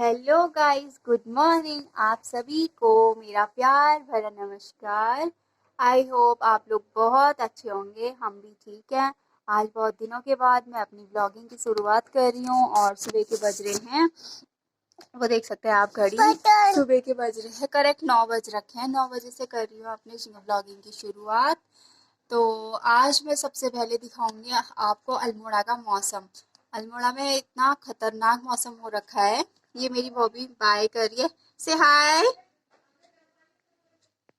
Hello guys, good morning. आप सभी को मेरा प्यार भरा नमस्कार। आई होप आप लोग बहुत अच्छे होंगे। हम भी ठीक हैं। आज बहुत दिनों के बाद मैं अपनी ब्लॉगिंग की शुरुआत कर रही हूँ और सुबह के बज रहे हैं, वो देख सकते हैं आप घड़ी। सुबह के बज रहे हैं करेक्ट 9 बज रखे हैं। 9 बजे से कर रही हूँ अपनी ब्लॉगिंग की शुरुआत। तो आज मैं सबसे पहले दिखाऊंगी आपको अल्मोड़ा का मौसम। अल्मोड़ा में इतना खतरनाक मौसम हो रखा है। ये मेरी बॉबी बाय कर रही है। से हाय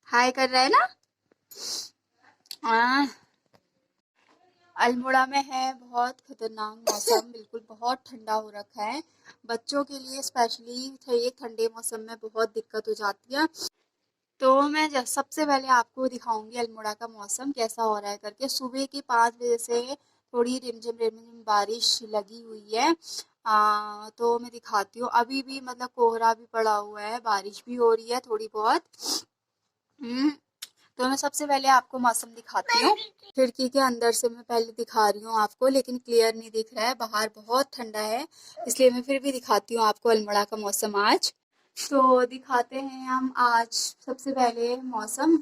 हाय कर रहा है ना। आ, अल्मोड़ा में है बहुत खतरनाक मौसम, बिल्कुल बहुत ठंडा हो रखा है। बच्चों के लिए स्पेशली ये ठंडे मौसम में बहुत दिक्कत हो जाती है। तो मैं सबसे पहले आपको दिखाऊंगी अल्मोड़ा का मौसम कैसा हो रहा है करके। सुबह की 5 बजे से थोड़ी रिमझिम रिमझिम बारिश लगी हुई है। तो मैं दिखाती हूँ। अभी भी मतलब कोहरा भी पड़ा हुआ है, बारिश भी हो रही है थोड़ी बहुत। हम्म, तो मैं सबसे पहले आपको मौसम दिखाती हूँ। खिड़की के अंदर से मैं पहले दिखा रही हूँ आपको, लेकिन क्लियर नहीं दिख रहा है, बाहर बहुत ठंडा है, इसलिए मैं फिर भी दिखाती हूँ आपको अल्मोड़ा का मौसम आज। तो दिखाते हैं हम आज सबसे पहले मौसम।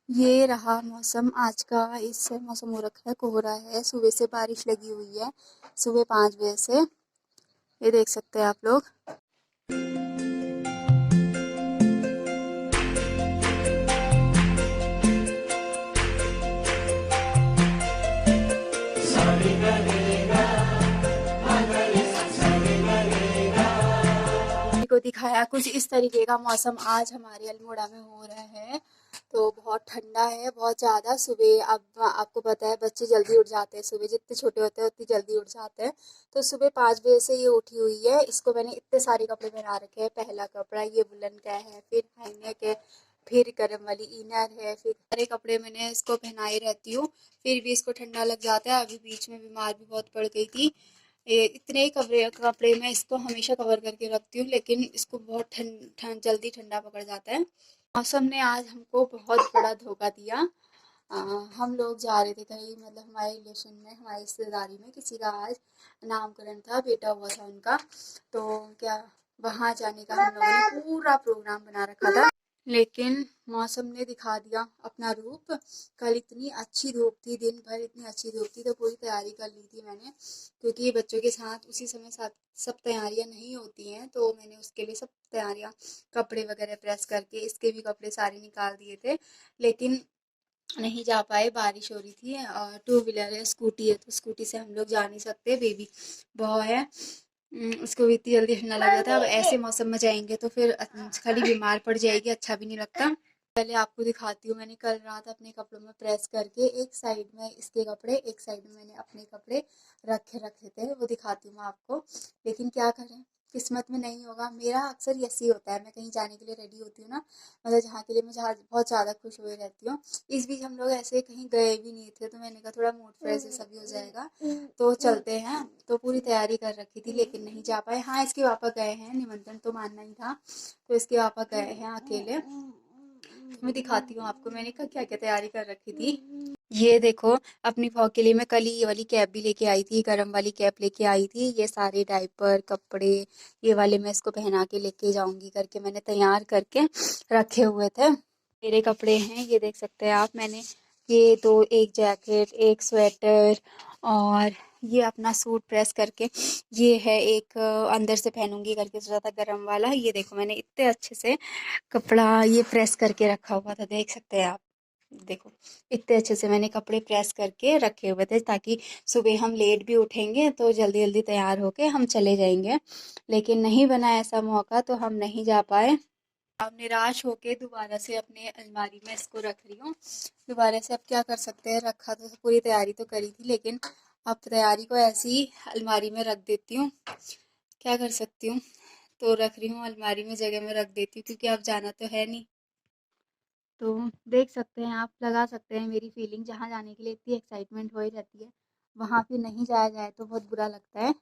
ये रहा मौसम आज का। इस मौसम हो रखा है, कोहरा है, सुबह से बारिश लगी हुई है, सुबह 5 बजे से। ये देख सकते हैं आप लोग। को दिखाया कुछ इस तरीके का मौसम आज हमारे अल्मोड़ा में हो रहा है। तो बहुत ठंडा है, बहुत ज़्यादा। सुबह अब आपको पता है बच्चे जल्दी उठ जाते हैं, सुबह जितने छोटे होते हैं उतनी जल्दी उठ जाते हैं। तो सुबह 5 बजे से ये उठी हुई है। इसको मैंने इतने सारे कपड़े पहना रखे हैं। पहला कपड़ा ये वुलन का है, फिर हैंगनेक है, फिर गर्म वाली इनर है, फिर सारे कपड़े मैंने इसको पहनाई रहती हूँ। फिर भी इसको ठंडा लग जाता है। अभी बीच में बीमार भी बहुत पड़ गई थी। ये इतने ही कपड़े कपड़े मैं इसको हमेशा कवर करके रखती हूँ, लेकिन इसको बहुत जल्दी ठंडा पकड़ जाता है। मौसम ने आज हमको बहुत बड़ा धोखा दिया। अ, हम लोग जा रहे थे कहीं, मतलब हमारे रिलेशन में, हमारी रिश्तेदारी में किसी का आज नामकरण था, बेटा हुआ था उनका। तो क्या वहाँ जाने का हम लोगों ने पूरा प्रोग्राम बना रखा था, लेकिन मौसम ने दिखा दिया अपना रूप। कल इतनी अच्छी धूप थी, दिन भर इतनी अच्छी धूप थी, तो पूरी तैयारी कर ली थी मैंने, क्योंकि बच्चों के साथ उसी समय साथ सब तैयारियां नहीं होती हैं। तो मैंने उसके लिए सब तैयारियां, कपड़े वगैरह प्रेस करके, इसके भी कपड़े सारे निकाल दिए थे, लेकिन नहीं जा पाए, बारिश हो रही थी। और टू व्हीलर है, स्कूटी है, तो स्कूटी से हम लोग जा नहीं सकते, बेबी बॉय है। उसको भी इतनी जल्दी ठंडा लग जाता है। अब ऐसे मौसम में जाएंगे तो फिर खाली बीमार पड़ जाएगी, अच्छा भी नहीं लगता। पहले आपको दिखाती हूँ। मैंने कल रात अपने कपड़ों में प्रेस करके एक साइड में इसके कपड़े, एक साइड में मैंने अपने कपड़े रखे रखे थे, वो दिखाती हूँ मैं आपको। लेकिन क्या करें, किस्मत में नहीं होगा। मेरा अक्सर ऐसे ही होता है, मैं कहीं जाने के लिए रेडी होती हूँ ना, मतलब जहाँ के लिए मैं जहाँ बहुत ज़्यादा खुश हुए रहती हूँ। इस बीच हम लोग ऐसे कहीं गए भी नहीं थे, तो मैंने कहा थोड़ा मूड फ्रेश जैसा भी हो जाएगा, तो चलते हैं। तो पूरी तैयारी कर रखी थी, लेकिन नहीं जा पाए। हाँ, इसके पापा गए हैं, निमंत्रण तो मानना ही था, तो इसके पापा गए हैं अकेले। मैं दिखाती हूँ आपको, मैंने कहा क्या क्या तैयारी कर रखी थी। ये देखो, अपनी फॉग के लिए मैं कल ही ये वाली कैप भी लेके आई थी, गरम वाली कैप लेके आई थी। ये सारे डायपर कपड़े, ये वाले मैं इसको पहना के लेके जाऊंगी करके मैंने तैयार करके रखे हुए थे। मेरे कपड़े हैं, ये देख सकते हैं आप। मैंने ये दो, एक जैकेट, एक स्वेटर, और ये अपना सूट प्रेस करके, ये है एक अंदर से पहनूंगी करके सोचा था, गरम वाला। ये देखो, मैंने इतने अच्छे से कपड़ा ये प्रेस करके रखा हुआ था, देख सकते हैं आप। देखो, इतने अच्छे से मैंने कपड़े प्रेस करके रखे हुए थे, ताकि सुबह हम लेट भी उठेंगे तो जल्दी जल्दी तैयार होके हम चले जाएंगे। लेकिन नहीं बना ऐसा मौका, तो हम नहीं जा पाए। अब निराश होके दोबारा से अपने अलमारी में इसको रख रही हूँ। दोबारा से अब क्या कर सकते हैं, रखा तो, पूरी तैयारी तो करी थी, लेकिन अब तैयारी को ऐसे ही अलमारी में रख देती हूँ। क्या कर सकती हूँ, तो रख रही हूँ अलमारी में, जगह में रख देती हूँ, क्योंकि अब जाना तो है नहीं। तो देख सकते हैं आप, लगा सकते हैं मेरी फीलिंग। जहाँ जाने के लिए इतनी एक्साइटमेंट हो ही रहती है, वहाँ फिर नहीं जाया जाए तो बहुत बुरा लगता है।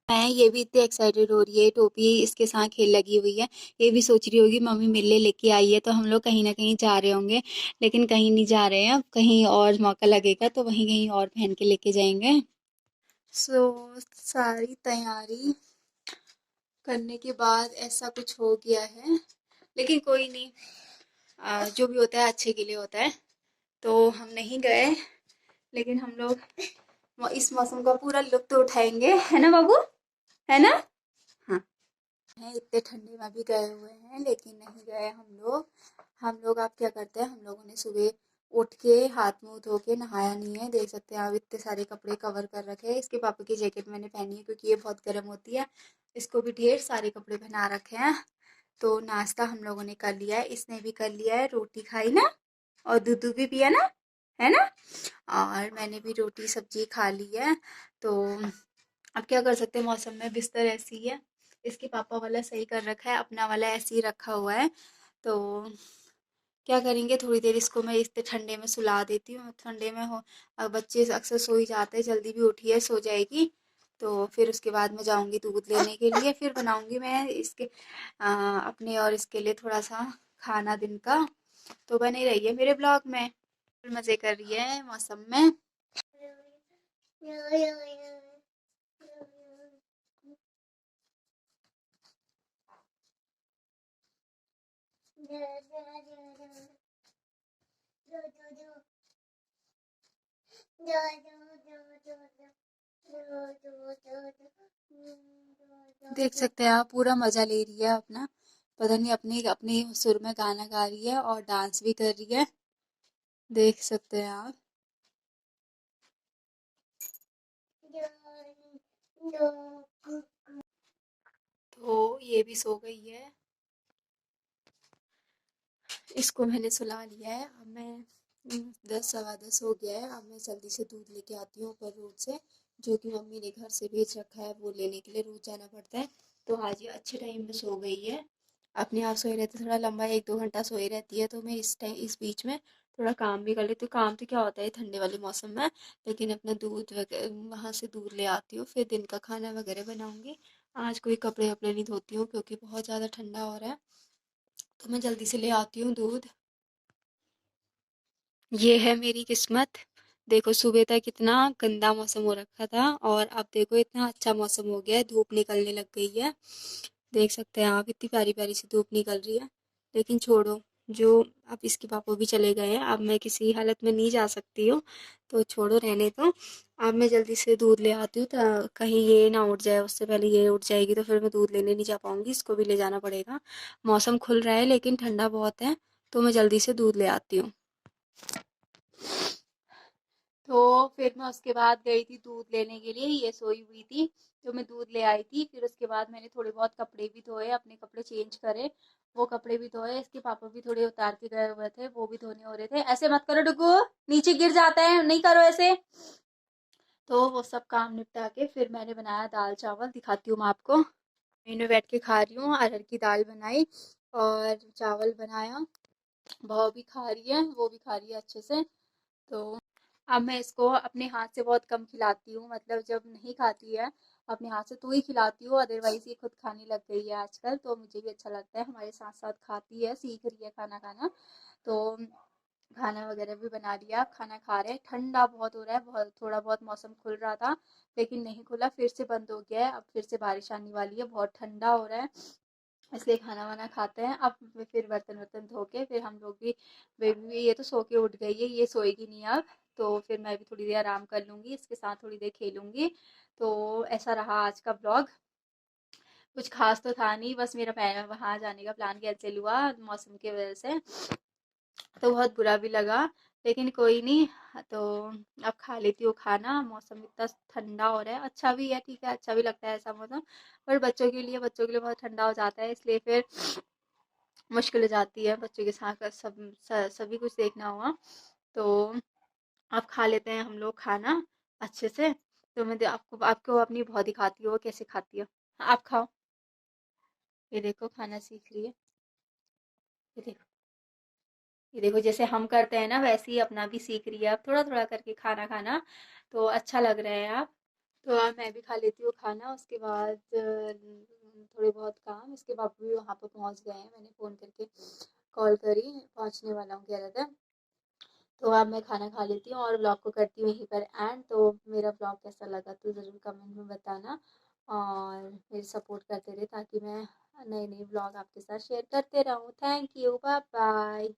मैं ये भी इतनी एक्साइटेड हो रही है, टोपी इसके साथ खेल लगी हुई है। ये भी सोच रही होगी मम्मी मेरे लिए लेके आई है, तो हम लोग कहीं ना कहीं जा रहे होंगे, लेकिन कहीं नहीं जा रहे हैं। अब कहीं और मौका लगेगा तो वहीं कहीं और पहन के लेके जाएंगे। सो सारी तैयारी करने के बाद ऐसा कुछ हो गया है, लेकिन कोई नहीं। जो भी होता है अच्छे के लिए होता है। तो हम नहीं गए, लेकिन हम लोग इस मौसम का पूरा लुत्फ उठाएंगे, है ना बाबू, है ना। हाँ, हैं इतने ठंडे में भी गए हुए हैं, लेकिन नहीं गए हम लोग आप क्या करते हैं, हम लोगों ने सुबह उठ के हाथ मुंह धो के नहाया नहीं है। देख सकते हैं आप इतने सारे कपड़े कवर कर रखे हैं। इसके पापा की जैकेट मैंने पहनी है क्योंकि ये बहुत गर्म होती है। इसको भी ढेर सारे कपड़े पहना रखे हैं। तो नाश्ता हम लोगों ने कर लिया है, इसने भी कर लिया है, रोटी खाई ना और दूध भी पिया ना, है ना। और मैंने भी रोटी सब्जी खा ली है। तो अब क्या कर सकते हैं, मौसम में बिस्तर ऐसी है। इसके पापा वाला सही कर रखा है, अपना वाला ऐसे ही रखा हुआ है। तो क्या करेंगे, थोड़ी देर इसको मैं इतने ठंडे में सुला देती हूँ। ठंडे में हो बच्चे अक्सर सो ही जाते हैं, जल्दी भी उठी है सो जाएगी। तो फिर उसके बाद मैं जाऊंगी दूध लेने के लिए, फिर बनाऊंगी मैं इसके अपने और इसके लिए थोड़ा सा खाना दिन का। तो बने रहिए मेरे ब्लॉग में। मजे कर रही है मौसम में। देख सकते हैं आप, पूरा मजा ले रही है अपना। पता नहीं अपनी अपनी सुर में गाना गा रही है और डांस भी कर रही है। देख सकते हैं आप। तो ये भी सो गई है, इसको मैंने सुला लिया है। अब मैं 10 सवा 10 हो गया है। अब मैं जल्दी से दूध लेके आती हूँ ऊपर रोड से, जो कि मम्मी ने घर से भेज रखा है, वो लेने के लिए रोज जाना पड़ता है। तो आज ये अच्छे टाइम में सो गई है। अपने आप सोई रहती है, थोड़ा लंबा 1-2 घंटा सोई रहती है। तो मैं इस बीच में थोड़ा काम भी कर लेती हूँ। काम तो क्या होता है ठंडे वाले मौसम में, लेकिन अपना दूध वहाँ से दूध ले आती हूँ, फिर दिन का खाना वगैरह बनाऊंगी। आज कोई कपड़े वपड़े नहीं धोती हूँ क्योंकि बहुत ज़्यादा ठंडा हो रहा है। तो मैं जल्दी से ले आती हूँ दूध। ये है मेरी किस्मत। देखो सुबह तक इतना गंदा मौसम हो रखा था, और अब देखो इतना अच्छा मौसम हो गया है, धूप निकलने लग गई है। देख सकते हैं आप, इतनी प्यारी प्यारी सी धूप निकल रही है। लेकिन छोड़ो, जो अब इसके पापा भी चले गए हैं, अब मैं किसी हालत में नहीं जा सकती हूँ। तो छोड़ो, रहने दो। अब मैं जल्दी से दूध ले आती हूँ, कहीं ये ना उठ जाए, उससे पहले ये उठ जाएगी तो फिर मैं दूध लेने नहीं जा पाऊंगी, इसको भी ले जाना पड़ेगा। मौसम खुल रहा है लेकिन ठंडा बहुत है। तो मैं जल्दी से दूध ले आती हूँ। तो फिर मैं उसके बाद गई थी दूध लेने के लिए, ये सोई हुई थी। तो मैं दूध ले आई थी, फिर उसके बाद मैंने थोड़े बहुत कपड़े भी धोए, अपने कपड़े चेंज करे, वो कपड़े भी धोए। इसके पापा भी थोड़े उतार के गए हुए थे, वो भी धोने हो रहे थे। ऐसे मत करो डुगू, नीचे गिर जाता है, नहीं करो ऐसे। तो वो सब काम निपटा के फिर मैंने बनाया दाल चावल, दिखाती हूँ मैं आपको। मैंने बैठ के खा रही हूँ, अरहर की दाल बनाई और चावल बनाया। भाव भी खा रही है, वो भी खा रही है अच्छे से। तो अब मैं इसको अपने हाथ से बहुत कम खिलाती हूँ, मतलब जब नहीं खाती है अपने हाथ से तो ही खिलाती हूँ, अदरवाइज ये खुद खाने लग गई है आजकल। तो मुझे भी अच्छा लगता है, हमारे साथ साथ खाती है, सीख रही है खाना खाना। तो खाना वगैरह भी बना लिया, खाना खा रहे हैं। ठंडा बहुत हो रहा है, बहुत थोड़ा बहुत मौसम खुल रहा था लेकिन नहीं खुला, फिर से बंद हो गया है। अब फिर से बारिश आने वाली है, बहुत ठंडा हो रहा है, इसलिए खाना वाना खाते हैं। अब फिर बर्तन वर्तन धो के फिर हम लोग भी, बेबी भी ये तो सो के उठ गई है, ये सोएगी नहीं अब। तो फिर मैं भी थोड़ी देर आराम कर लूंगी, इसके साथ थोड़ी देर खेलूंगी। तो ऐसा रहा आज का ब्लॉग। कुछ खास तो था नहीं, बस मेरा वहाँ जाने का प्लान कैंसिल हुआ मौसम की वजह से। तो बहुत बुरा भी लगा, लेकिन कोई नहीं। तो अब खा लेती हूँ खाना। मौसम इतना ठंडा हो रहा है, अच्छा भी है, ठीक है, अच्छा भी लगता है ऐसा मौसम। पर बच्चों के लिए बहुत ठंडा हो जाता है, इसलिए फिर मुश्किल हो जाती है बच्चों के साथ सभी कुछ देखना हुआ। तो अब खा लेते हैं हम लोग खाना अच्छे से। तो मैं आपको आपको अपनी बहुत दिखाती हूँ वो कैसे खाती है। आप खाओ, ये देखो खाना सीख रही है, ये देखो, ये देखो जैसे हम करते हैं ना वैसे ही अपना भी सीख रही है, अब थोड़ा थोड़ा करके खाना खाना। तो अच्छा लग रहा है आप। तो अब मैं भी खा लेती हूँ खाना, उसके बाद थोड़े बहुत काम। इसके बाबू भी वहाँ पर पहुँच गए हैं, मैंने फ़ोन करके कॉल करी, पहुँचने वाला हूँ कह रहा था। तो अब मैं खाना खा लेती हूँ और व्लॉग को करती हूँ यहीं पर एंड। तो मेरा व्लॉग कैसा लगा तो ज़रूर कमेंट में बताना और मेरी सपोर्ट करते रहे ताकि मैं नई नई व्लॉग आपके साथ शेयर करते रहूँ। Thank you, bye bye.